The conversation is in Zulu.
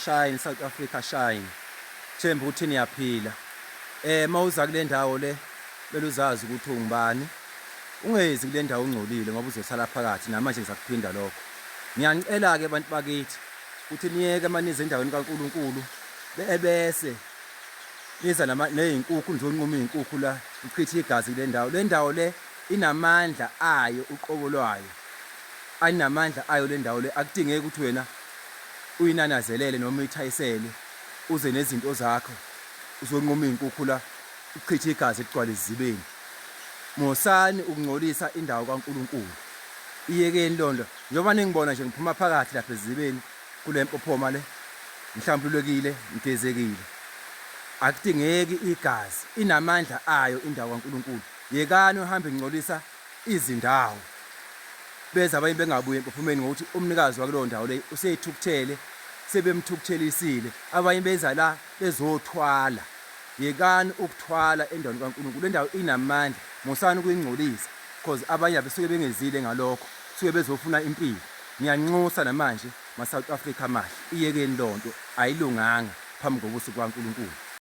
Shine South Africa shine. Themba ukuthi niyaphila. Mawuza kule ndawo le beluzazi ukuthi ungubani. Ungezi kule ndawo ungcolile ngoba uzosala phakathi namanje ngizakuphinda lokho. Ngiyanicela ke abantu bakithi ukuthi niyeke manize endaweni kaNkuluNkulu bese niza nezinkukhu nizonquma izinkukhu la uchithe igazi kule ndawo. Le ndawo le inamandla ayo uqobo lwayo. Ayinamandla ayo le ndawo le akudingeki ukuthi wena uyinanazelele noma uyithayisele uze nezinto zakho uzonquma izinkukhu la uchithe igazi ligcwala izibeni. Mosani ukungcolisa indawo kaNkuluNkulu. Iyekeni londo njengoba ningibona nje ngiphuma phakathi lapha ezibeni kule mpophoma le mhlawumbe ngigezekile. Akudingeki igazi inamandla ayo indawo kaNkuluNkulu. Yekani uhambe ngcolisa izindawo beza abaye bengabuye empophomeni ngokuthi umnikazi wakuleyo ndawo le useyithukuthele sebemthukthelisile abanye beza la bezothwala. Yekani ukuthwala endaweni kaNkuluNkulu. Le ndawo inamandla mosani ukuyingcolisa because abanye abesuke bengezile ngalokho suke bezofuna impilo. Ngiyanxusa namanje ma South Africa mahle iyekeni lonto ayilunganga phambi kobuso kwaNkuluNkulu.